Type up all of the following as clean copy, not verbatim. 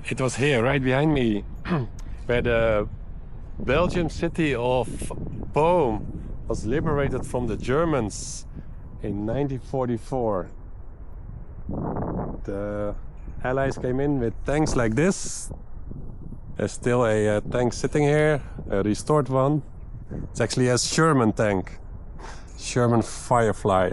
It was here, right behind me, where the Belgian city of Boom was liberated from the Germans in 1944. The Allies came in with tanks like this. There's still a tank sitting here, a restored one. It's actually a Sherman tank, Sherman Firefly.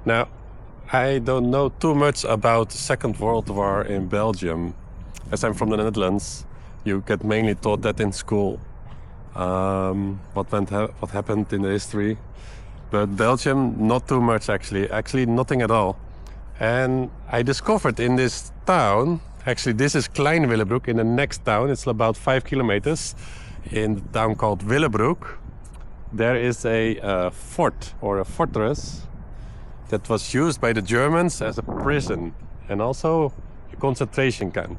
Now, I don't know too much about the Second World War in Belgium. As I'm from the Netherlands, you get mainly taught that in school. What happened in the history. But Belgium, not too much actually. Actually, nothing at all. And I discovered in this town, actually this is Klein Willebroek, in the next town, it's about 5 kilometers, in the town called Willebroek. There is a fort or a fortress that was used by the Germans as a prison and also a concentration camp.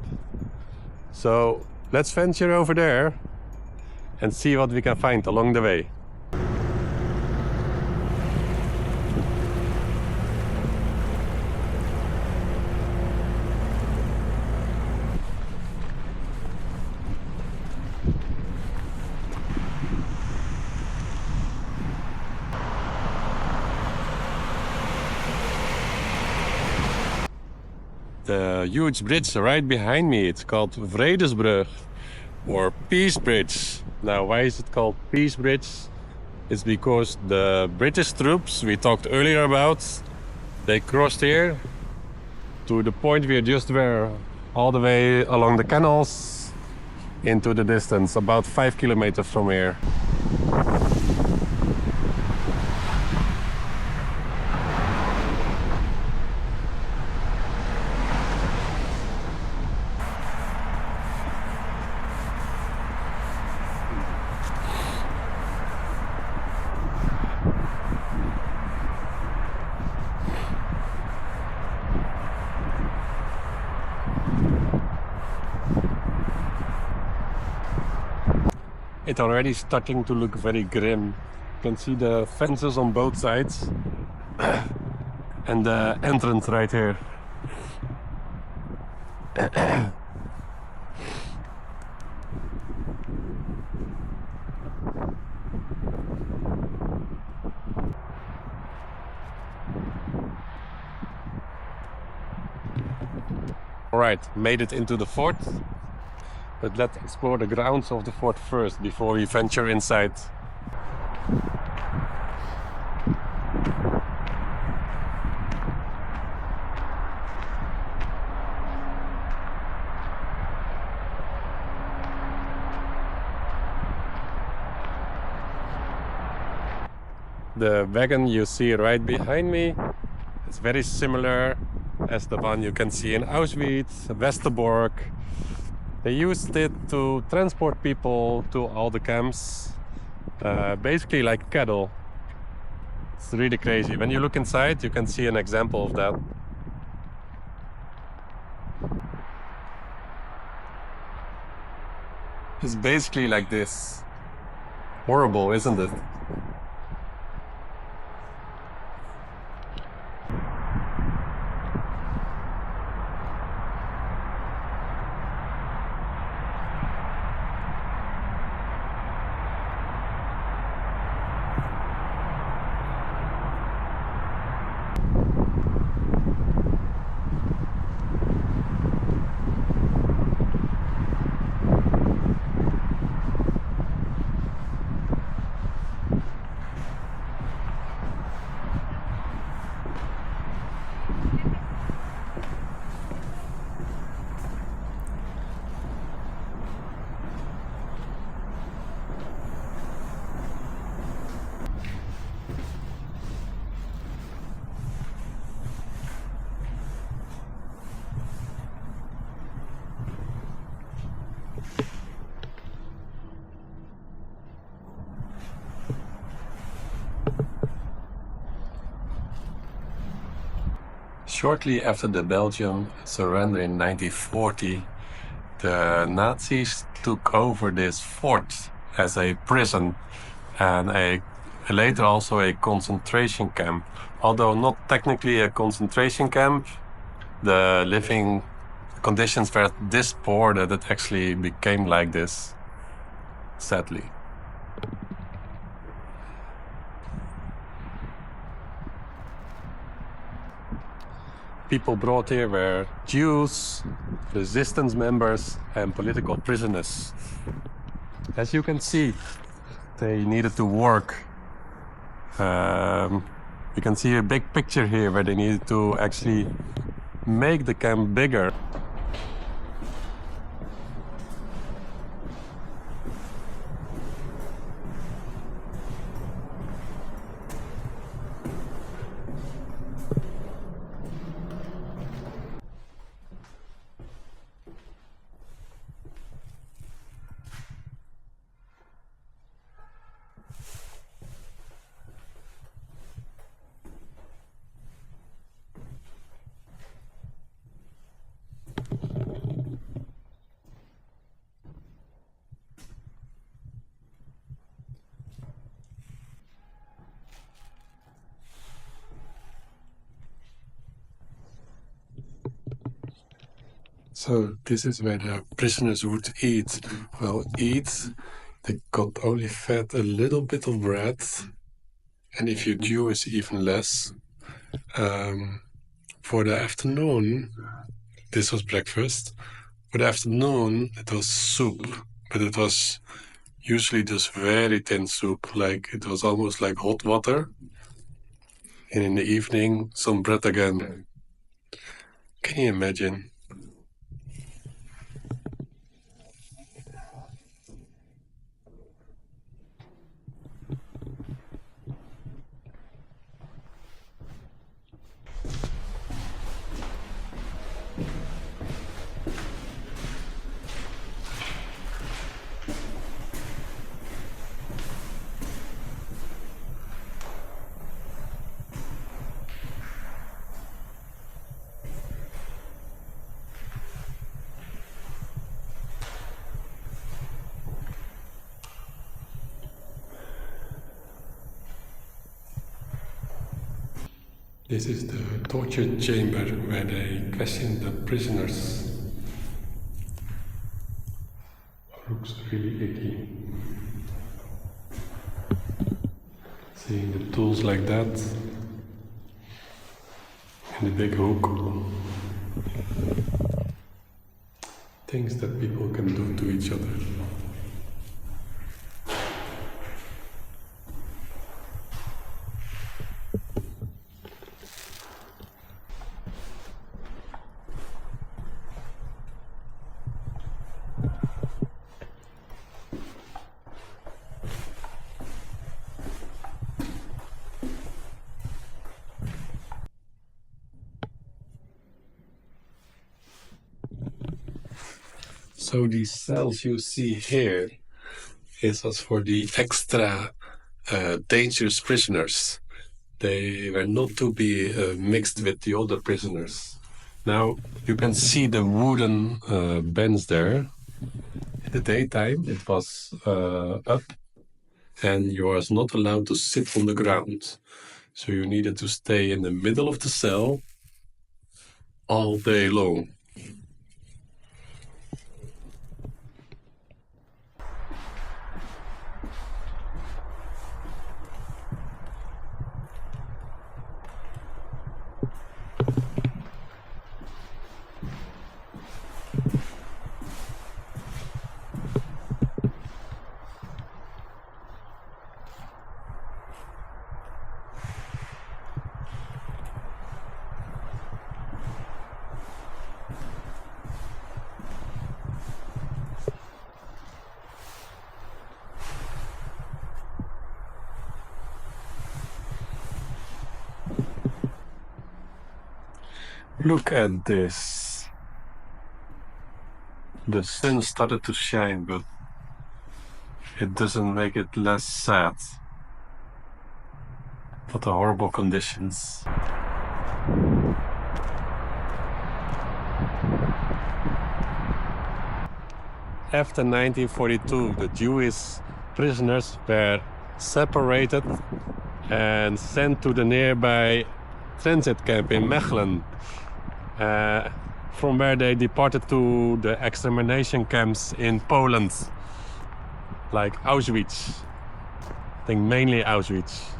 So let's venture over there and see what we can find along the way. The huge bridge right behind me, it's called Vredesbrug or Peace Bridge. Now, why is it called Peace Bridge? It's because the British troops we talked earlier about, they crossed here to the point we just were, all the way along the canals into the distance, about 5 kilometers from here. It's already starting to look very grim. You can see the fences on both sides and the entrance right here. Alright, made it into the fort. But let's explore the grounds of the fort first before we venture inside. The wagon you see right behind me is very similar as the one you can see in Auschwitz, Westerbork. They used it to transport people to all the camps, basically like cattle. It's really crazy. When you look inside, you can see an example of that. It's basically like this. Horrible, isn't it? Shortly after the Belgian surrender in 1940, the Nazis took over this fort as a prison and a and later also a concentration camp. Although not technically a concentration camp, the living conditions were this poor that it actually became like this, sadly. People brought here were Jews, resistance members, and political prisoners. As you can see, they needed to work. You can see a big picture here where they needed to actually make the camp bigger. So this is where the prisoners would eat. Well, they got only fed a little bit of bread, and if you're Jewish, even less. For the afternoon, this was breakfast. For the afternoon, it was soup, but it was usually just very thin soup, like it was almost like hot water. And in the evening, some bread again. Can you imagine? This is the torture chamber where they question the prisoners. Looks really icky. Seeing the tools like that and the big hook. Things that people can do to each other. So these cells you see here was for the extra dangerous prisoners. They were not to be mixed with the other prisoners. Now you can see the wooden bench there. In the daytime it was up, and you was not allowed to sit on the ground. So you needed to stay in the middle of the cell all day long. Look at this. The sun started to shine, but it doesn't make it less sad. What the horrible conditions. After 1942, the Jewish prisoners were separated and sent to the nearby transit camp in Mechelen, from where they departed to the extermination camps in Poland, like Auschwitz. I think mainly Auschwitz.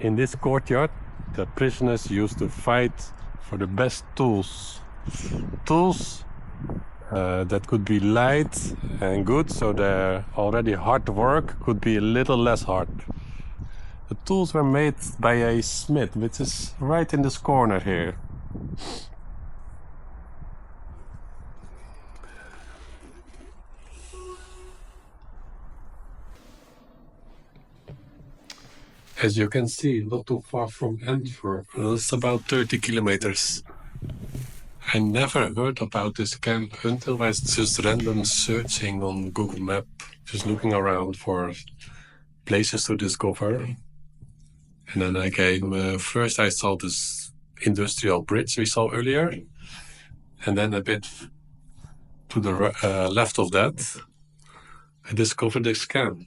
In this courtyard, the prisoners used to fight for the best tools. Tools that could be light and good, so their already hard work could be a little less hard. The tools were made by a smith, which is right in this corner here. As you can see, not too far from Antwerp, it's about 30 kilometers. I never heard about this camp until I was just random searching on Google Map, just looking around for places to discover. And then I came, first I saw this industrial bridge we saw earlier, and then a bit to the left of that, I discovered this camp.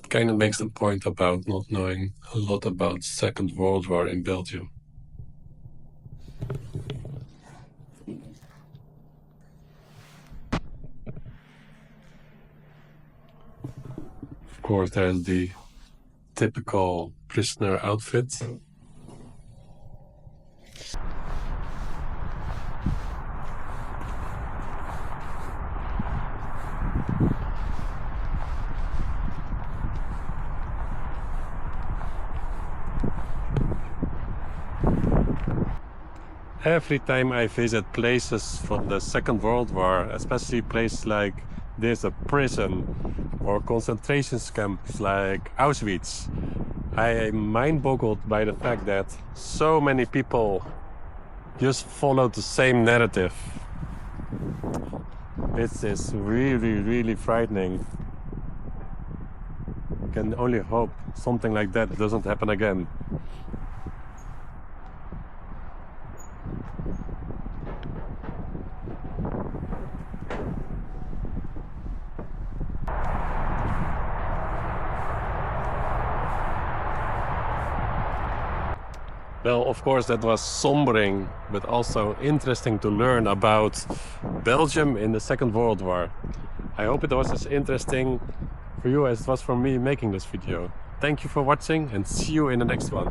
Kind of makes the point about not knowing a lot about Second World War in Belgium. Of course, there's the typical prisoner outfit. Every time I visit places from the Second World War, especially places like this, a prison or concentration camps like Auschwitz, I am mind-boggled by the fact that so many people just follow the same narrative. This is really, really frightening. I can only hope something like that doesn't happen again. Well, of course, that was sombering, but also interesting to learn about Belgium in the Second World War. I hope it was as interesting for you as it was for me making this video. Thank you for watching and see you in the next one.